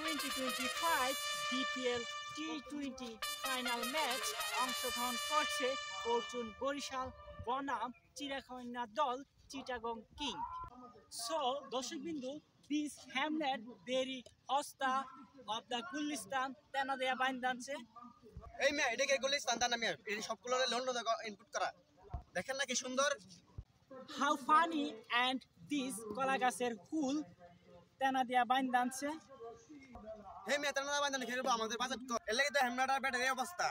2025 BPL T20 final match অংশগ্রহণ করছে Fortune Barishal বনাম চিড়াখান্না দল চিটাগং কিং। সো দর্শকবিন্দু, দিস হ্যামলেট বেরি হস্তা অফ দ্য গুলিস্তান তেনাদেয়া বাইন্দানছে। এই মেয়ে এটাকে গুলিস্তান তানা মেয়ে এই সবগুলো লন্ডনে ইনপুট করা, দেখেন না কি সুন্দর। হাউ ফানি অ্যান্ড দিস কলা গাছের ফুল তেনাদেয়া বাইন্দানছে। হে মেয়ে তেনাদেয়া বাইন্দান খেলবো আমাদের বাজেট কর, এর লাগি তো হ্যামলেটার ব্যাটের এই অবস্থা।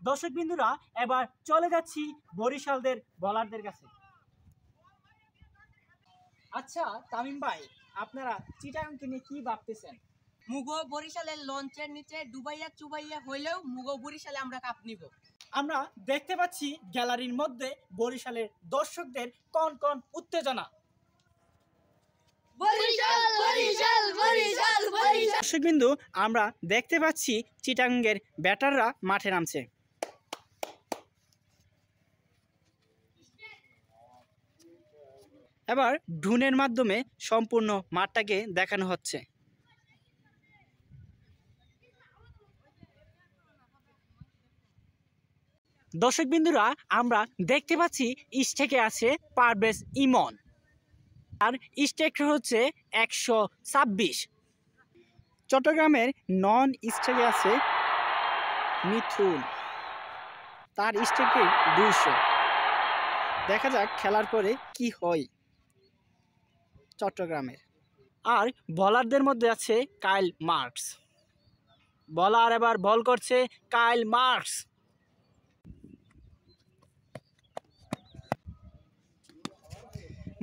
দর্শক বিন্দুরা, এবার চলে যাচ্ছি বরিশালদের বলারদের কাছে। আচ্ছা তামিম ভাই, আপনারা চিটাগাংকে নিয়ে কি ভাবতেছেন? মুগো বরিশালের লঞ্চের নিচে ডুবাইয়া চুবাইয়া হইলেও মুগো বরিশালে আমরা কাপ নিব। আমরা দেখতে পাচ্ছি গ্যালারির মধ্যে বরিশালের দর্শকদের কন কন উত্তেজনা। দর্শকবিন্দু, আমরা দেখতে পাচ্ছি চিটাগাংয়ের ব্যাটাররা মাঠে নামছে। এবার ড্রোনের মাধ্যমে সম্পূর্ণ মাঠটাকে দেখানো হচ্ছে। দর্শকবিন্দুরা, আমরা দেখতে পাচ্ছি স্টেকে আছে পারভেজ ইমন, আর স্টেকটা হচ্ছে 126। চট্টগ্রামের নন স্টেকে আছে মিথুন, তার স্টেকে 200। দেখা যাক খেলার পরে কি হয় চট্টগ্রামের। আর বলারদের মধ্যে আছে কাইল মার্কস। বলার এবার বল করছে কাইল মার্কস।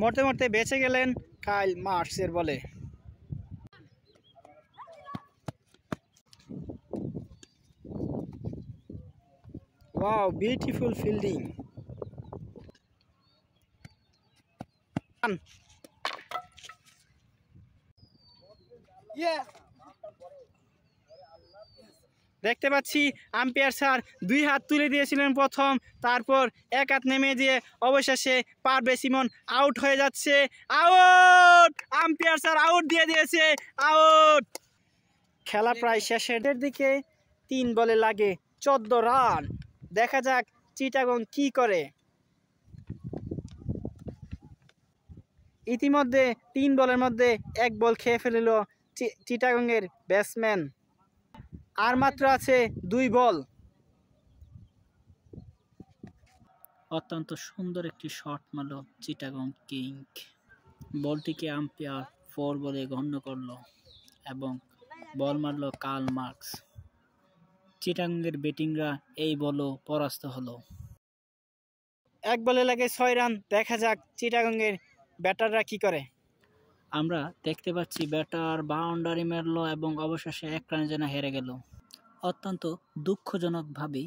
মরতে মরতে বেঁচে গেলেন কাইল মার্কসের বলে। Wow, beautiful fielding. দেখতে পাচ্ছি আম্পায়ার স্যার 2 হাত তুলে দিয়েছিলেন প্রথম, তারপর 1 হাত নেমে দিয়ে অবশেষে পারভেজ ইমন আউট হয়ে যাচ্ছে। আউট! আম্পায়ার স্যার আউট দিয়ে দিয়েছে, আউট। খেলা প্রায় শেষের দিকে, 3 বলে লাগে 14 রান। দেখা যাক চিটাগং কি করে। ইতিমধ্যে 3 বলের মধ্যে 1 বল খেয়ে ফেলিল চিটাগংয়ের ব্যাটসম্যান। আর মাত্র আছে 2 বল। অত্যন্ত সুন্দর একটি শট মারল চিটাগং কিং। বলটিকে আম্পায়ার 4 বলে গণ্য করল এবং বল মারল কার্ল মার্কস। চিটাগংয়ের ব্যাটিংরা এই বলও পরাস্ত হলো। 1 বলে লাগে 6 রান। দেখা যাক চিটাগংয়ের ব্যাটাররা কি করে। আমরা দেখতে পাচ্ছি ব্যাটার বাউন্ডারি মারল এবং অবশেষে 1 রানের জন্য হেরে গেল। অত্যন্ত দুঃখজনকভাবে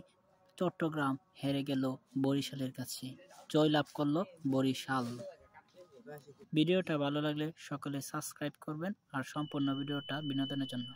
চট্টগ্রাম হেরে গেল বরিশালের কাছে। জয়লাভ করলো বরিশাল। ভিডিওটা ভালো লাগলে সকলে সাবস্ক্রাইব করবেন আর সম্পূর্ণ ভিডিওটা বিনোদনের জন্য।